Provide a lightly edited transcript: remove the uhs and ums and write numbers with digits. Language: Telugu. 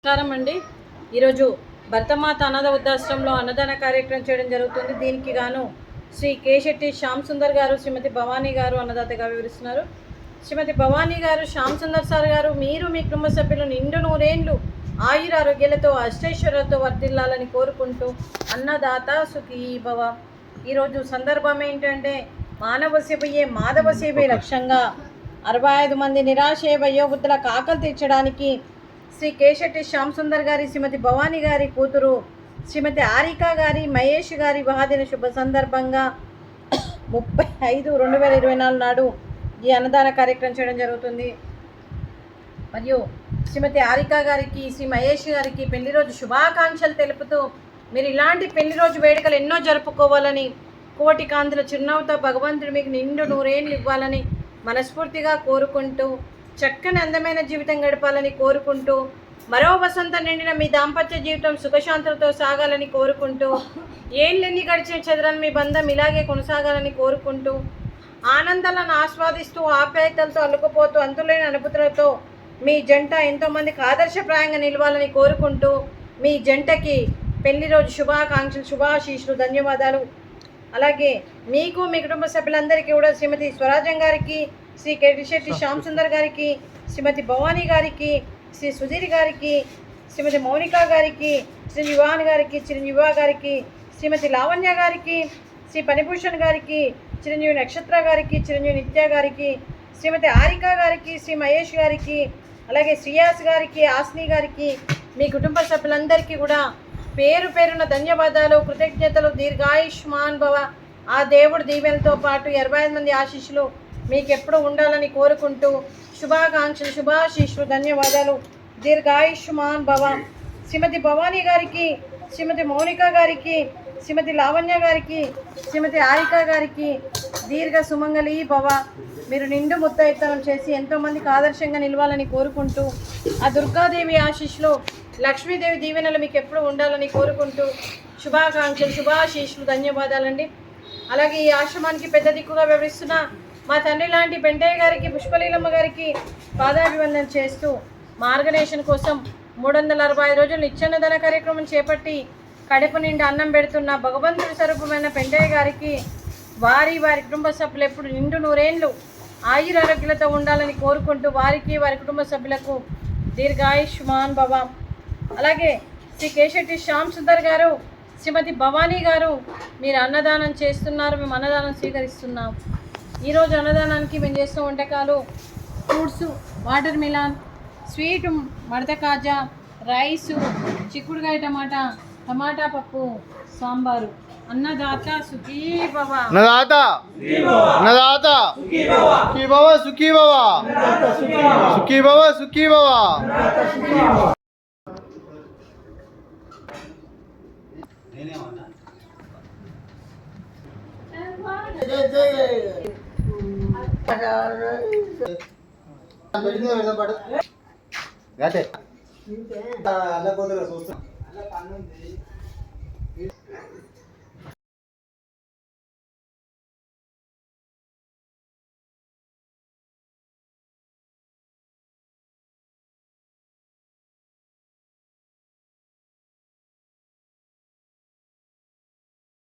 నమస్కారం అండి. ఈరోజు భర్తమాత అనాథ వృద్ధాశ్రమంలో అన్నదాన కార్యక్రమం చేయడం జరుగుతుంది. దీనికి గాను శ్రీ కేశెట్టి శ్యామ్ సుందర్ గారు, శ్రీమతి భవానీ గారు అన్నదాతగా వివరిస్తున్నారు. శ్రీమతి భవానీ గారు, శ్యామ్ సుందర్ సార్ గారు, మీరు మీ కుటుంబ సభ్యులు నిండు నూరేండ్లు ఆయురారోగ్యాలతో అష్టైశ్వర్యాలతో వర్ధిల్లాలని కోరుకుంటూ అన్నదాత సుఖీ భవ. ఈరోజు సందర్భం ఏంటంటే మానవ సేవయే మాధవ సేవే లక్ష్యంగా 65 మంది నిరాశయ వయోవృద్ధులకు ఆకలి తీర్చడానికి శ్రీ కేశెట్టి శ్యామ్ సుందర్ గారి, శ్రీమతి భవానీ గారి కూతురు శ్రీమతి ఆరికా గారి, మహేష్ గారి వివాహదిన శుభ సందర్భంగా 30/5/2024 నాడు ఈ అన్నదాన కార్యక్రమం చేయడం జరుగుతుంది. మరియు శ్రీమతి ఆరికా గారికి, శ్రీ మహేష్ గారికి పెళ్లి రోజు శుభాకాంక్షలు తెలుపుతూ మీరు ఇలాంటి పెళ్లి రోజు వేడుకలు ఎన్నో జరుపుకోవాలని, కోటి కాంతుల చిరునవ్వుతో భగవంతుడు మీకు నిండు నూరేళ్ళు ఇవ్వాలని మనస్ఫూర్తిగా కోరుకుంటూ, చక్కని అందమైన జీవితం గడపాలని కోరుకుంటూ, మరో వసంతం నిండిన మీ దాంపత్య జీవితం సుఖశాంతులతో సాగాలని కోరుకుంటూ, ఏళ్ళెన్ని గడిచిన చెదరని మీ బంధం ఇలాగే కొనసాగాలని కోరుకుంటూ, ఆనందాలను ఆస్వాదిస్తూ ఆప్యాయతలతో అల్లుకుపోతూ అంతులేని అనుభూతులతో మీ జంట ఎంతోమందికి ఆదర్శప్రాయంగా నిలవాలని కోరుకుంటూ, మీ జంటకి పెళ్లి రోజు శుభాకాంక్షలు, శుభాశీస్సులు, ధన్యవాదాలు. అలాగే మీకు మీ కుటుంబ సభ్యులందరికీ కూడా శ్రీమతి స్వరాజం గారికి, శ్రీ కేశెట్టి శ్యామ్ సుందర్ గారికి, శ్రీమతి భవానీ గారికి, శ్రీ సుధీర్ గారికి, శ్రీమతి మౌనికా గారికి, చిరంజీవాన్ గారికి, చిరంజీవా గారికి, శ్రీమతి లావణ్య గారికి, శ్రీ పనిభూషణ్ గారికి, చిరంజీవి నక్షత్ర గారికి, చిరంజీవి నిత్య గారికి, శ్రీమతి ఆరికా గారికి, శ్రీ మహేష్ గారికి, అలాగే శ్రీయాస్ గారికి, ఆస్ని గారికి, మీ కుటుంబ సభ్యులందరికీ కూడా పేరు పేరున ధన్యవాదాలు, కృతజ్ఞతలు. దీర్ఘాయుష్మాన్ భవ. ఆ దేవుడు దీవెనతో పాటు 25 మంది ఆశీస్సులు మీకు ఎప్పుడు ఉండాలని కోరుకుంటూ శుభాకాంక్షలు, శుభాశీస్సులు, ధన్యవాదాలు. దీర్ఘాయుష్మాన్ భవ. శ్రీమతి భవానీ గారికి, శ్రీమతి మౌనికా గారికి, శ్రీమతి లావణ్య గారికి, శ్రీమతి ఆరికా గారికి దీర్ఘ సుమంగళి భవ. మీరు నిండు ముత్తైత్తనం చేసి ఎంతోమందికి ఆదర్శంగా నిలవాలని కోరుకుంటూ, ఆ దుర్గాదేవి ఆశీస్సులు, లక్ష్మీదేవి దీవెనలు మీకు ఎప్పుడు ఉండాలని కోరుకుంటూ శుభాకాంక్షలు, శుభాశీస్సులు, ధన్యవాదాలండి. అలాగే ఈ ఆశ్రమానికి పెద్ద దిక్కుగా వివరిస్తున్న మా తండ్రి లాంటి పెంటయ్య గారికి, పుష్పలీలమ్మ గారికి పాదాభివందన చేస్తూ మార్గనేషన్ కోసం 365 రోజులు నిత్యాన్నదాన కార్యక్రమం చేపట్టి కడుపు నిండా అన్నం పెడుతున్న భగవంతుడి స్వరూపమైన పెంటయ్య గారికి, వారి కుటుంబ సభ్యులు ఎప్పుడు నిండు నూరేండ్లు ఆయురారోగ్యాలతో ఉండాలని కోరుకుంటూ వారికి, వారి కుటుంబ సభ్యులకు దీర్ఘాయుష్మాన్ భవ. అలాగే శ్రీ కేశెట్టి శ్యామ్ సుందర్ గారు, శ్రీమతి భవానీ గారు, మీరు అన్నదానం చేస్తున్నారు, మేము అన్నదానం స్వీకరిస్తున్నాం. ఈరోజు అన్నదానానికి మేము చేస్తున్న వంటకాలు ఫ్రూట్స్, వాటర్ మిలాన్, స్వీటు, మడత కాజా, రైసు, చిక్కుడుకాయ టమాటా, టమాటా పప్పు, సాంబారు. అన్నదాత సుఖీ భవ. అన్నదాత అన్నదాత సుఖీ భవ, సుఖీ భవ, సుఖీ భవ, సుఖీ భవ. అలా